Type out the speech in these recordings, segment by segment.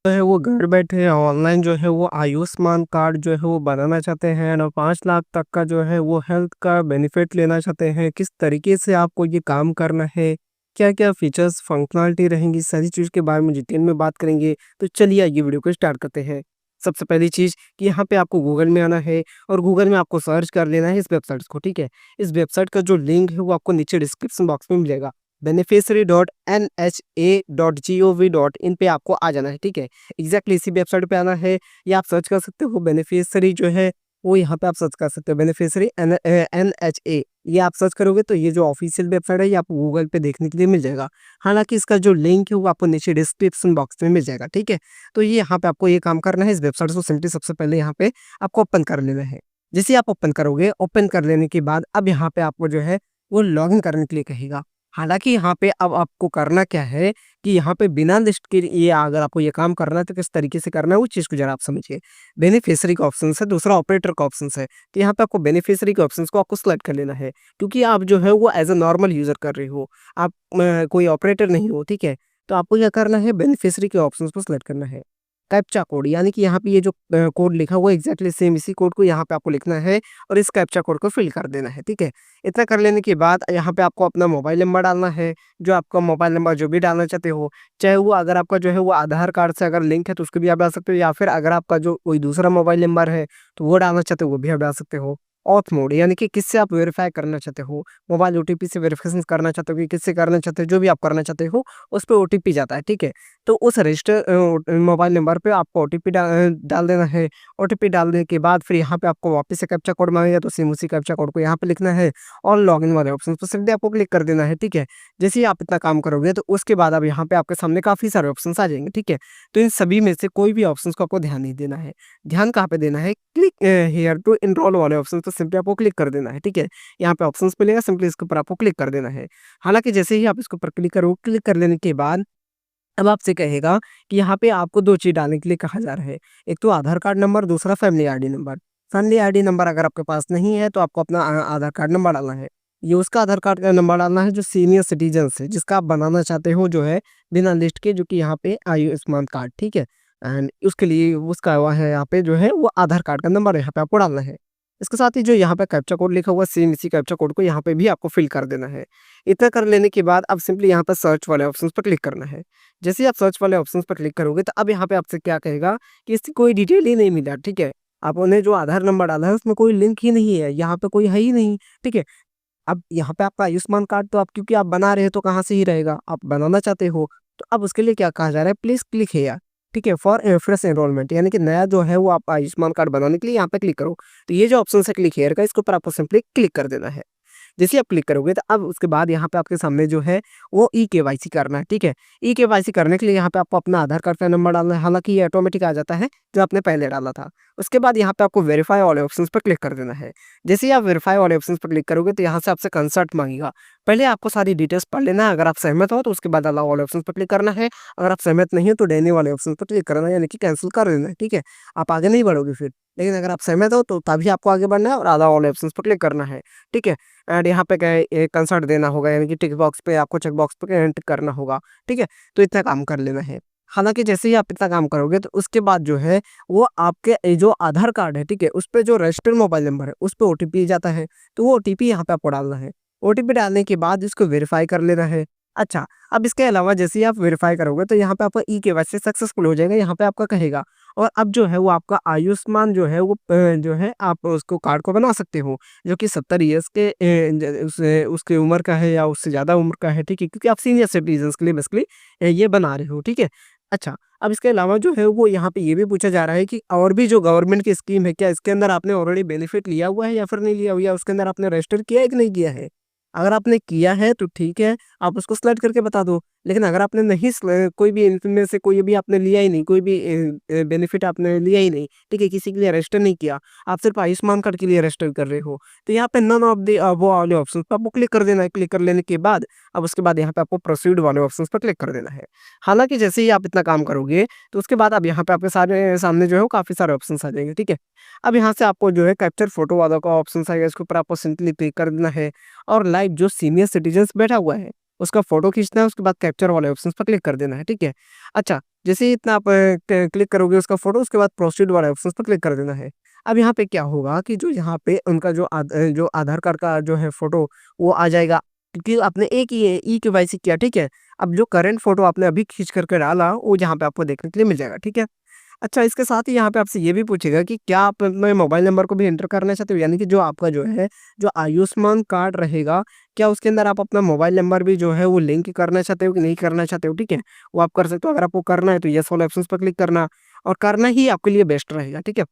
जो है वो घर बैठे ऑनलाइन जो है वो आयुष्मान कार्ड जो है वो बनाना चाहते हैं और 5 लाख तक का जो है वो हेल्थ का बेनिफिट लेना चाहते हैं, किस तरीके से आपको ये काम करना है, क्या-क्या फीचर्स, फंक्शनैलिटी रहेंगी, सारी चीज़ के बारे में डिटेल में बात करेंगे। तो चलिए आइए वीडियो को स्टार्ट करते हैं। सबसे पहली चीज़ कि यहाँ पे आपको गूगल में आना है और गूगल में आपको सर्च कर लेना है इस वेबसाइट्स को, ठीक है? इस वेबसाइट का जो लिंक है वो आपको नीचे डिस्क्रिप्शन बॉक्स में मिलेगा। beneficiary.nha.gov.in पे आपको आ जाना है, ठीक है? एग्ज़ैक्टली इसी वेबसाइट पे आना है या आप सर्च कर सकते हो बेनिफिशियरी जो है वो यहाँ पे आप सर्च कर सकते हो बेनिफिशियरी एनएचए। ये आप सर्च करोगे तो ये जो ऑफिशियल वेबसाइट है ये आपको गूगल पे देखने के लिए मिल जाएगा। हालाँकि इसका जो लिंक है वो आपको नीचे डिस्क्रिप्शन बॉक्स में मिल जाएगा, ठीक है? तो ये यहाँ पे आपको ये काम करना है, इस वेबसाइट को सिंपली सबसे पहले यहाँ पे आपको ओपन कर लेना है। जैसे ही आप ओपन करोगे, ओपन कर लेने के बाद अब यहाँ पे आपको जो है वो लॉगिन करने के लिए कहेगा। हालाँकि यहाँ पे अब आपको करना क्या है कि यहाँ पे बिना लिस्ट के ये अगर आपको ये काम करना है तो किस तरीके से करना है वो चीज़ को ज़रा आप समझिए। बेनिफिशियरी का ऑप्शंस है, दूसरा ऑपरेटर का ऑप्शंस है। तो यहाँ पे आपको बेनिफिशियरी के ऑप्शंस को आपको सिलेक्ट कर लेना है, क्योंकि आप जो है वो एज़ अ नॉर्मल यूज़र कर रहे हो। आप कोई ऑपरेटर नहीं हो, ठीक है? तो आपको क्या करना है बेनिफिशियरी के ऑप्शंस को सिलेक्ट करना है। कैप्चा कोड यानी कि यहाँ पे ये जो कोड लिखा हुआ है एग्ज़ैक्टली सेम इसी कोड को यहाँ पे आपको लिखना है और इस कैप्चा कोड को फिल कर देना है, ठीक है? इतना कर लेने के बाद यहाँ पे आपको अपना मोबाइल नंबर डालना है, जो आपका मोबाइल नंबर जो भी डालना चाहते हो, चाहे वो अगर आपका जो है वो आधार कार्ड से अगर लिंक है तो उसको भी आप डाल सकते हो या फिर अगर आपका जो कोई दूसरा मोबाइल नंबर है, तो वो डालना चाहते हो वो भी आप डाल सकते हो। ऑथ मोड यानी कि किससे आप वेरीफ़ाई करना चाहते हो, मोबाइल ओटीपी से वेरिफिकेशन करना चाहते हो कि किससे करना चाहते हो, जो भी आप करना चाहते हो, उस पे ओटीपी जाता है, ठीक है? तो उस रजिस्टर मोबाइल नंबर पे आपको ओटीपी डाल देना है। ओटीपी डालने के बाद फिर यहाँ पे आपको वापस से कैप्चा कोड माँगेगा तो सेम उसी कैप्चा कोड को यहाँ पे लिखना है और लॉगिन वाले ऑप्शन पे सिंपली आपको क्लिक कर देना है, ठीक है? जैसे ही आप इतना काम करोगे तो उसके बाद अब यहाँ पे आपके सामने काफ़ी सारे ऑप्शंस आ जाएँगे, ठीक है? तो इन सभी में से कोई भी ऑप्शंस को आपको ध्यान नहीं देना है। ध्यान कहाँ पे देना है? क्लिक हियर टू एनरोल वाले ऑप्शन पे सिंपली आपको क्लिक कर देना है, ठीक है? यहाँ पे ऑप्शंस मिलेगा सिंपली इसके ऊपर आपको क्लिक कर देना है। हालाँकि जैसे ही आप इसके ऊपर क्लिक करोगे, क्लिक कर लेने के बाद अब आपसे कहेगा कि यहाँ पे आपको 2 चीज़ डालने के लिए कहा जा रहा है। एक तो आधार कार्ड नंबर, दूसरा family ID number. Family ID number अगर आपके पास नहीं है तो आपको अपना आधार कार्ड नंबर डालना है। ये उसका आधार कार्ड का नंबर डालना है जो सीनियर सिटीज़न्स है, जिसका आप बनाना चाहते हो जो है बिना लिस्ट के, जो कि यहाँ पे आयुष्मान कार्ड, ठीक है? एंड उसके लिए उसका वो है यहाँ पे जो है वो आधार कार्ड का नंबर यहाँ पे आपको डालना है। इसके साथ ही जो यहाँ पे कैप्चा कोड लिखा हुआ है सेम इसी कैप्चा कोड को यहाँ पे भी आपको फिल कर देना है। इतना कर लेने के बाद अब सिंपली यहाँ पर सर्च वाले ऑप्शंस पर क्लिक करना है। जैसे ही आप सर्च वाले ऑप्शंस पर क्लिक करोगे तो अब यहाँ पे आपसे क्या कहेगा कि इसकी कोई डिटेल ही नहीं मिला, ठीक है? आपने जो आधार नंबर डाला है उसमें कोई लिंक ही नहीं है, यहाँ पे कोई है ही नहीं, ठीक है? अब यहाँ पे आपका आयुष्मान कार्ड तो आप क्योंकि आप बना रहे हो तो कहाँ से ही रहेगा, आप बनाना चाहते हो, तो अब उसके लिए क्या कहा जा रहा है प्लीज़ क्लिक हियर, ठीक है? फॉर फ्रेश एनरोलमेंट यानी कि नया जो है वो आप आयुष्मान कार्ड बनाने के लिए यहाँ पे क्लिक करो। तो ये जो ऑप्शन है क्लिक हियर का, इसके ऊपर आपको सिंपली क्लिक कर देना है। जैसे ही आप क्लिक करोगे तो अब उसके बाद यहाँ पे आपके सामने जो है वो ई-केवाईसी करना है, ठीक है? ई-केवाईसी करने के लिए यहाँ पे आपको अपना आधार कार्ड का नंबर डालना है, हालाँकि ये ऑटोमेटिक आ जाता है जो आपने पहले डाला था। उसके बाद यहाँ पे आपको वेरीफाई वाले ऑप्शंस पर क्लिक कर देना है। जैसे ही आप वेरीफाई वाले ऑप्शंस पर क्लिक करोगे तो यहाँ से आपसे कंसर्ट माँगेगा। पहले आपको सारी डिटेल्स पढ़ लेना है, अगर आप सहमत हो तो उसके बाद अलाउ वाले ऑप्शंस पर क्लिक करना है। अगर आप सहमत नहीं हो तो डीएनए वाले ऑप्शंस पर क्लिक करना है यानी कि कैंसल कर देना है, ठीक है? आप आगे नहीं बढ़ोगे फिर। लेकिन अगर आप सहमत हो तो तभी आपको आगे बढ़ना है और अलाउ वाले ऑप्शंस पर क्लिक करना है, ठीक है? एंड यहाँ पे क्या है कंसर्ट देना होगा यानी कि टिक बॉक्स पे आपको चेक बॉक्स पे टिक करना होगा, ठीक है? तो इतना काम कर लेना है। हालाँकि जैसे ही आप इतना काम करोगे तो उसके बाद जो है वो आपके जो आधार कार्ड है, ठीक है? उस पे जो रजिस्टर्ड मोबाइल नंबर है उस पे ओटीपी जाता है, तो वो ओटीपी यहाँ पे आपको डालना है। ओटीपी डालने के बाद इसको वेरीफाई कर लेना है। अच्छा, अब इसके अलावा जैसे ही आप वेरीफाई करोगे तो यहाँ पे आपका ई-केवाईसी सक्सेसफुल हो जाएगा, यहाँ पे आपका कहेगा और अब जो है वो आपका आयुष्मान जो है वो जो है आप उसको कार्ड को बना सकते हो, जो कि 70 इयर्स के उसकी उम्र का है या उससे ज़्यादा उम्र का है, ठीक है? क्योंकि आप सीनियर सिटीज़न्स के लिए बेसिकली ये बना रहे हो, ठीक है? अच्छा, अब इसके अलावा जो है वो यहाँ पे ये भी पूछा जा रहा है कि और भी जो गवर्नमेंट की स्कीम है, क्या इसके अंदर आपने ऑलरेडी बेनिफिट लिया हुआ है या फिर नहीं लिया हुआ, या उसके अंदर आपने रजिस्टर किया है कि नहीं किया है? अगर आपने किया है तो ठीक है, आप उसको सेलेक्ट करके बता दो। लेकिन अगर आपने नहीं कोई भी इनमें से कोई भी आपने लिया ही नहीं, कोई भी बेनिफिट आपने लिया ही नहीं, ठीक है? किसी के लिए रजिस्टर नहीं किया, आप सिर्फ़ आयुष्मान कार्ड के लिए रजिस्टर कर रहे हो, तो यहाँ पे नन ऑफ द वो वाले ऑप्शंस पे आपको क्लिक कर देना है। क्लिक कर लेने के बाद अब उसके बाद यहाँ पे आपको प्रोसीड वाले ऑप्शंस पर क्लिक कर देना है। हालाँकि जैसे ही आप इतना काम करोगे, तो उसके बाद अब यहाँ पे आपके सारे सामने जो है वो काफ़ी सारे ऑप्शंस आ जाएँगे, ठीक है? अब यहाँ से आपको जो है कैप्चर फ़ोटो वाला का ऑप्शंस आएगा, इसके ऊपर आपको सिंपली क्लिक कर देना है और लाइव जो सीनियर सिटीज़न्स बैठा हुआ है, उसका फ़ोटो खींचना है, उसके बाद कैप्चर वाले ऑप्शंस पर क्लिक कर देना है, ठीक है? अच्छा, जैसे ही इतना आप क्लिक करोगे उसका फ़ोटो, उसके बाद प्रोसीड वाले ऑप्शन पर क्लिक कर देना है। अब यहाँ पे क्या होगा कि जो यहाँ पे उनका जो आधार कार्ड का जो है फ़ोटो वो आ जाएगा, क्योंकि आपने एक ही ई-केवाईसी किया, ठीक है? अब जो करंट फ़ोटो आपने अभी खींच कर के डाला, वो यहाँ पे आपको देखने के लिए मिल जाएगा, ठीक है? अच्छा, इसके साथ ही यहाँ पे आपसे ये भी पूछेगा कि क्या आप अपने मोबाइल नंबर को भी एंटर करना चाहते हो? यानी कि जो आपका जो है, जो आयुष्मान कार्ड रहेगा, क्या उसके अंदर आप अपना मोबाइल नंबर भी जो है वो लिंक करना चाहते हो कि नहीं करना चाहते हो, ठीक है? वो आप कर सकते हो। अगर आपको करना है तो येस वाले ऑप्शंस पर क्लिक करना, और करना ही आपके लिए बेस्ट रहेगा, ठीक है?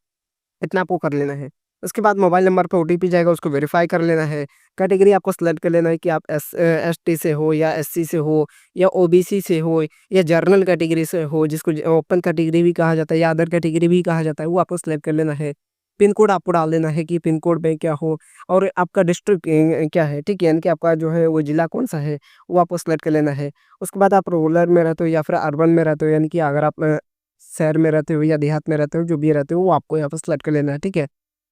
इतना आपको कर लेना है। उसके बाद मोबाइल नंबर पे ओटीपी जाएगा, उसको वेरीफ़ाई कर लेना है। कैटेगरी आपको सिलेक्ट कर लेना है कि आप एसटी से हो या एससी से हो या ओबीसी से हो या जनरल कैटेगरी से हो, जिसको ओपन कैटेगरी भी कहा जाता है या अदर कैटेगरी भी कहा जाता है, वो आपको सिलेक्ट कर लेना है। पिन कोड आपको डाल देना है कि पिन कोड में क्या हो, और आपका डिस्ट्रिक्ट क्या है, ठीक है? यानी कि आपका जो है वो ज़िला कौन-सा है, वो आपको सिलेक्ट कर लेना है। उसके बाद आप रूरल में रहते हो या फिर अर्बन में रहते हो, यानी कि अगर आप शहर में रहते हो या देहात में रहते हो, जो भी रहते हो, वो आपको यहाँ पे सिलेक्ट कर लेना है, ठीक है?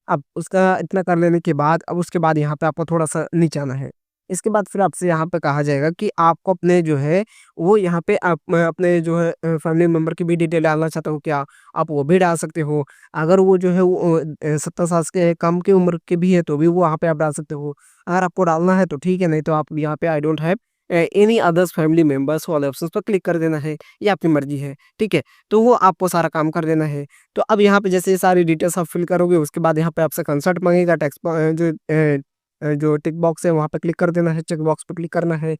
अब उसका इतना कर लेने के बाद अब उसके बाद यहाँ पे आपको थोड़ा-सा नीचे आना है। इसके बाद फिर आपसे यहाँ पे कहा जाएगा कि आपको अपने जो है वो यहाँ पे आप अपने जो है फैमिली मेंबर की भी डिटेल डालना चाहते हो क्या? आप वो भी डाल सकते हो। अगर वो जो है वो 70 साल के कम की उम्र के भी है तो भी वो वहाँ पे आप डाल सकते हो। अगर आपको डालना है तो ठीक है, नहीं तो आप यहाँ पे I don't have any others family members वाले ऑप्शंस पर क्लिक कर देना है, ये आपकी मर्ज़ी है, ठीक है? तो वो आपको सारा काम कर देना है। तो अब यहाँ पे जैसे ये सारी डिटेल्स आप फिल करोगे, उसके बाद यहाँ पे आपसे कंसर्ट माँगेगा, जो टिक बॉक्स है वहाँ पे क्लिक कर देना है, चेक बॉक्स पे क्लिक करना है,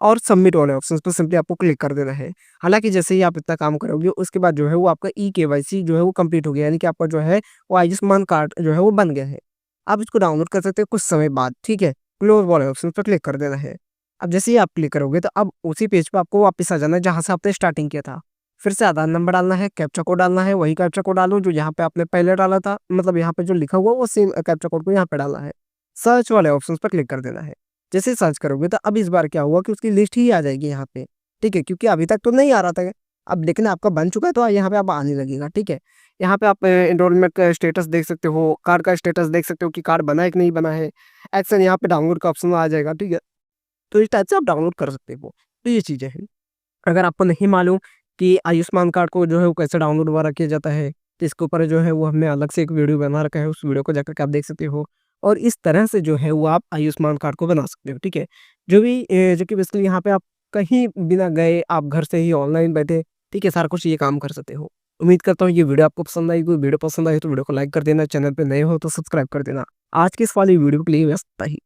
और सबमिट वाले ऑप्शंस पे सिंपली आपको क्लिक कर देना है। हालाँकि जैसे ही आप इतना काम करोगे, उसके बाद जो है वो आपका ई-केवाईसी जो है वो कंप्लीट हो गया, यानी कि आपका जो है वो आयुष्मान कार्ड जो है वो बन गया है। आप इसको डाउनलोड कर सकते हैं कुछ समय बाद, ठीक है? क्लोज़ वाले ऑप्शन पे क्लिक कर देना है। अब जैसे ही आप क्लिक करोगे तो अब उसी पेज पे आपको वापस आ जाना है जहाँ से आपने स्टार्टिंग किया था। फिर से आधार नंबर डालना है, कैप्चा कोड डालना है, वही कैप्चा कोड डालो जो यहाँ पे आपने पहले डाला था, मतलब यहाँ पे जो लिखा हुआ है वो सेम कैप्चा कोड को यहाँ पे डालना है। सर्च वाले ऑप्शंस पर क्लिक कर देना है। जैसे ही सर्च करोगे तो अब इस बार क्या हुआ कि उसकी लिस्ट ही आ जाएगी यहाँ पे, ठीक है? क्योंकि अभी तक तो नहीं आ रहा था, अब लेकिन आपका बन चुका है तो यहाँ पे अब आने लगेगा, ठीक है? यहाँ पे आप एनरोलमेंट का स्टेटस देख सकते हो, कार्ड का स्टेटस देख सकते हो कि कार्ड बना है कि नहीं बना है। एक्शन यहाँ पे डाउनलोड का ऑप्शन आ जाएगा, ठीक है? तो इस टाइप से आप डाउनलोड कर सकते हो। तो ये चीज़ें हैं। अगर आपको नहीं मालूम कि आयुष्मान कार्ड को जो है वो कैसे डाउनलोड वगैरह किया जाता है, तो इसके ऊपर जो है वो हमने अलग से एक वीडियो बना रखा है, उस वीडियो को जाकर के आप देख सकते हो। और इस तरह से जो है वो आप आयुष्मान कार्ड को बना सकते हो, ठीक है? जो कि बेसिकली यहाँ पे आप कहीं बिना गए आप घर से ही ऑनलाइन बैठे, ठीक है, सारा कुछ ये काम कर सकते हो। उम्मीद करता हूँ ये वीडियो आपको पसंद आई, कोई वीडियो पसंद आई तो वीडियो को लाइक कर देना, चैनल पे नए हो तो सब्सक्राइब कर देना। आज की इस वाली वीडियो के लिए बस इतना ही।